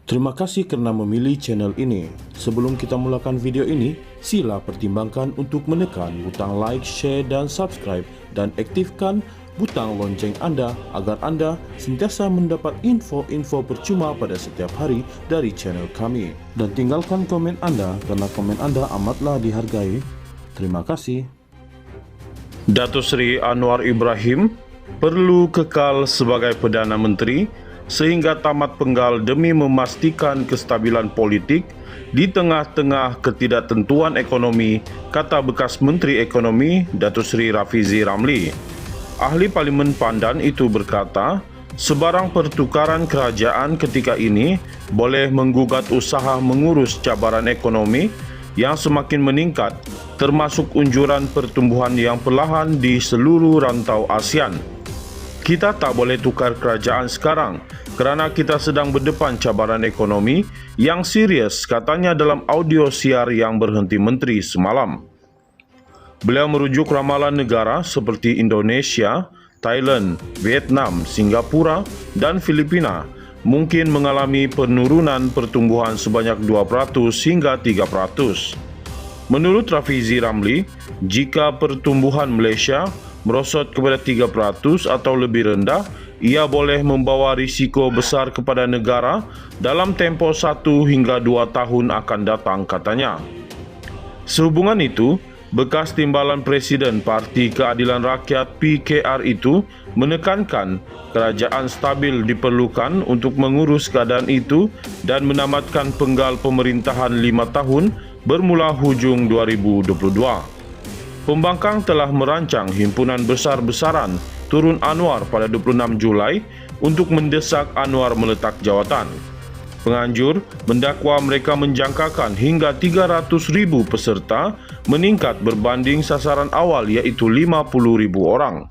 Terima kasih kerana memilih channel ini. Sebelum kita mulakan video ini, sila pertimbangkan untuk menekan butang like, share dan subscribe dan aktifkan butang lonceng anda agar anda sentiasa mendapat info-info percuma pada setiap hari dari channel kami. Dan tinggalkan komen anda kerana komen anda amatlah dihargai. Terima kasih. Datuk Seri Anwar Ibrahim perlu kekal sebagai Perdana Menteri sehingga tamat penggal demi memastikan kestabilan politik di tengah-tengah ketidaktentuan ekonomi, kata bekas Menteri Ekonomi Datuk Seri Rafizi Ramli. Ahli Parlimen Pandan itu berkata, sebarang pertukaran kerajaan ketika ini boleh menggugat usaha mengurus cabaran ekonomi yang semakin meningkat, termasuk unjuran pertumbuhan yang perlahan di seluruh rantau ASEAN. Kita tak boleh tukar kerajaan sekarang kerana kita sedang berdepan cabaran ekonomi yang serius, katanya dalam audio siar yang berhenti menteri semalam. Beliau merujuk ramalan negara seperti Indonesia, Thailand, Vietnam, Singapura dan Filipina mungkin mengalami penurunan pertumbuhan sebanyak 2% hingga 3%. Menurut Rafizi Ramli, jika pertumbuhan Malaysia merosot kepada 3% atau lebih rendah, ia boleh membawa risiko besar kepada negara dalam tempoh 1 hingga 2 tahun akan datang, katanya. Sehubungan itu, bekas Timbalan Presiden Parti Keadilan Rakyat PKR itu menekankan kerajaan stabil diperlukan untuk mengurus keadaan itu dan menamatkan penggal pemerintahan 5 tahun bermula hujung 2022. Pembangkang telah merancang himpunan besar-besaran turun Anwar pada 26 Julai untuk mendesak Anwar meletak jawatan. Penganjur mendakwa mereka menjangkakan hingga 300,000 peserta meningkat berbanding sasaran awal iaitu 50,000 orang.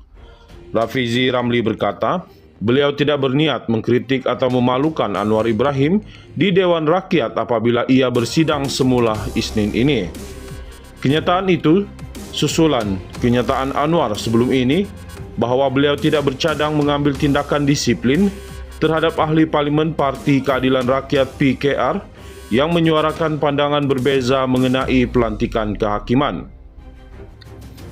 Rafizi Ramli berkata, beliau tidak berniat mengkritik atau memalukan Anwar Ibrahim di Dewan Rakyat apabila ia bersidang semula Isnin ini. Kenyataan itu susulan kenyataan Anwar sebelum ini bahawa beliau tidak bercadang mengambil tindakan disiplin terhadap ahli Parlimen Parti Keadilan Rakyat PKR yang menyuarakan pandangan berbeza mengenai pelantikan kehakiman.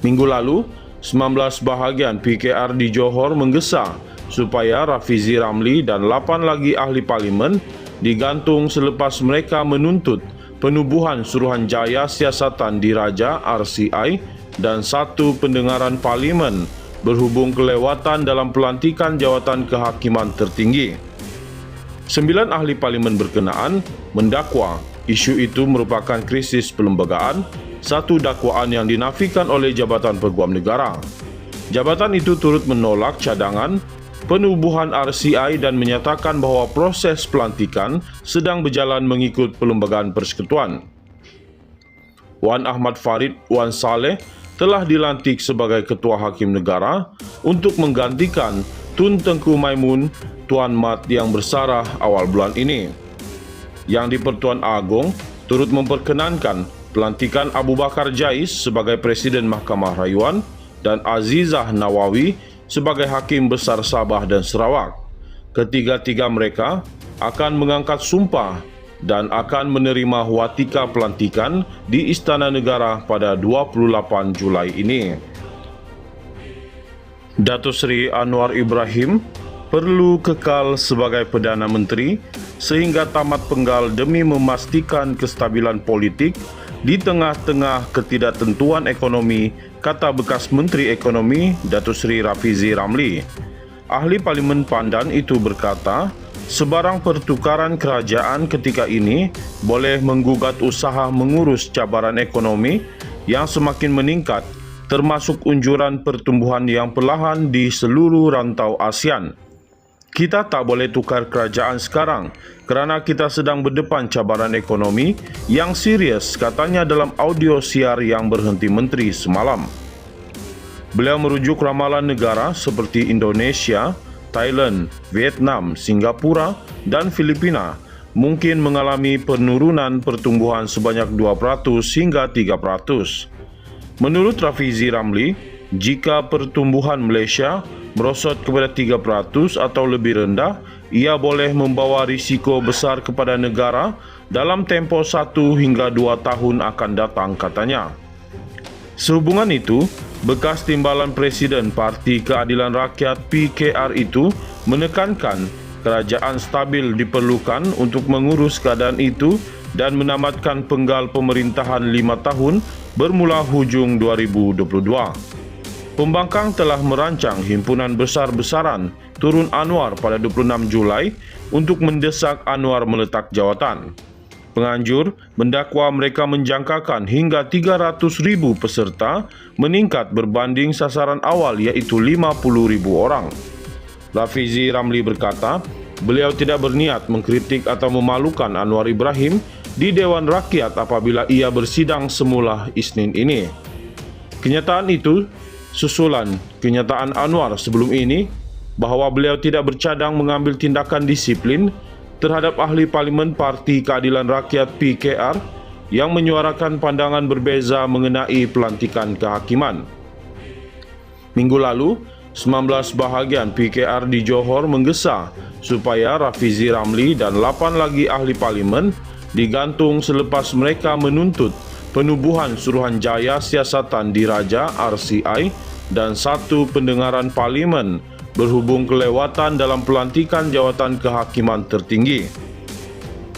Minggu lalu, 19 bahagian PKR di Johor menggesa supaya Rafizi Ramli dan 8 lagi ahli Parlimen digantung selepas mereka menuntut penubuhan Suruhanjaya Siasatan Diraja RCI dan 1 pendengaran Parlimen berhubung kelewatan dalam pelantikan jawatan kehakiman tertinggi. 9 ahli Parlimen berkenaan mendakwa isu itu merupakan krisis perlembagaan, satu dakwaan yang dinafikan oleh Jabatan Peguam Negara. Jabatan itu turut menolak cadangan penubuhan RCI dan menyatakan bahawa proses pelantikan sedang berjalan mengikut Perlembagaan Persekutuan. Wan Ahmad Farid Wan Saleh telah dilantik sebagai Ketua Hakim Negara untuk menggantikan Tun Tengku Maimun Tuan Mat yang bersarah awal bulan ini. Yang di-Pertuan Agong turut memperkenankan pelantikan Abu Bakar Jais sebagai Presiden Mahkamah Rayuan dan Azizah Nawawi sebagai Hakim Besar Sabah dan Sarawak. Ketiga-tiga mereka akan mengangkat sumpah dan akan menerima watika pelantikan di Istana Negara pada 28 Julai ini. Datuk Seri Anwar Ibrahim perlu kekal sebagai Perdana Menteri sehingga tamat penggal demi memastikan kestabilan politik di tengah-tengah ketidaktentuan ekonomi, kata bekas Menteri Ekonomi Datuk Seri Rafizi Ramli. Ahli Parlimen Pandan itu berkata, sebarang pertukaran kerajaan ketika ini boleh menggugat usaha mengurus cabaran ekonomi yang semakin meningkat, termasuk unjuran pertumbuhan yang perlahan di seluruh rantau ASEAN. Kita tak boleh tukar kerajaan sekarang kerana kita sedang berdepan cabaran ekonomi yang serius, katanya dalam audio siar yang berhenti menteri semalam. Beliau merujuk ramalan negara seperti Indonesia, Thailand, Vietnam, Singapura dan Filipina mungkin mengalami penurunan pertumbuhan sebanyak 2% hingga 3%. Menurut Rafizi Ramli, Jika pertumbuhan Malaysia merosot kepada 3% atau lebih rendah, ia boleh membawa risiko besar kepada negara dalam tempoh 1 hingga 2 tahun akan datang, katanya. Sehubungan itu, bekas timbalan Presiden Parti Keadilan Rakyat PKR itu menekankan kerajaan stabil diperlukan untuk mengurus keadaan itu dan menamatkan penggal pemerintahan 5 tahun bermula hujung 2022. Pembangkang telah merancang himpunan besar-besaran turun Anwar pada 26 Julai untuk mendesak Anwar meletak jawatan. Penganjur mendakwa mereka menjangkakan hingga 300,000 peserta meningkat berbanding sasaran awal iaitu 50,000 orang. Rafizi Ramli berkata, beliau tidak berniat mengkritik atau memalukan Anwar Ibrahim di Dewan Rakyat apabila ia bersidang semula Isnin ini. Kenyataan itu susulan kenyataan Anwar sebelum ini bahawa beliau tidak bercadang mengambil tindakan disiplin terhadap ahli Parlimen Parti Keadilan Rakyat PKR yang menyuarakan pandangan berbeza mengenai pelantikan kehakiman. Minggu lalu, 19 bahagian PKR di Johor menggesa supaya Rafizi Ramli dan 8 lagi ahli Parlimen digantung selepas mereka menuntut penubuhan Suruhanjaya Siasatan Diraja RCI dan 1 pendengaran Parlimen berhubung kelewatan dalam pelantikan jawatan kehakiman tertinggi.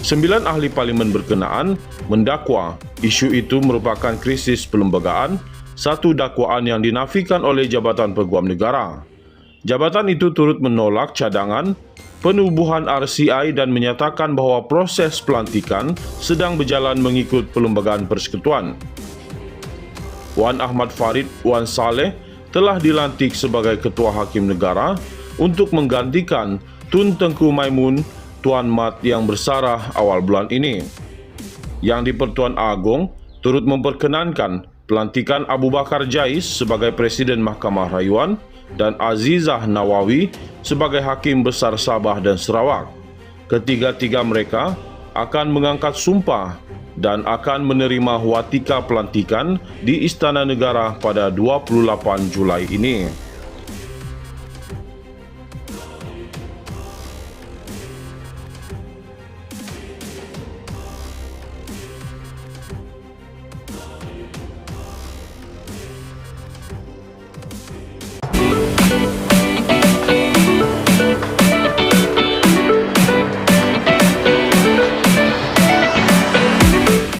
9 ahli Parlimen berkenaan mendakwa isu itu merupakan krisis perlembagaan, satu dakwaan yang dinafikan oleh Jabatan Peguam Negara. Jabatan itu turut menolak cadangan penubuhan RCI dan menyatakan bahawa proses pelantikan sedang berjalan mengikut Perlembagaan Persekutuan. Wan Ahmad Farid Wan Saleh telah dilantik sebagai Ketua Hakim Negara untuk menggantikan Tun Tengku Maimun Tuan Mat yang bersarah awal bulan ini. Yang di-Pertuan Agong turut memperkenankan pelantikan Abu Bakar Jais sebagai Presiden Mahkamah Rayuan dan Azizah Nawawi sebagai Hakim Besar Sabah dan Sarawak. Ketiga-tiga mereka akan mengangkat sumpah dan akan menerima watika pelantikan di Istana Negara pada 28 Julai ini.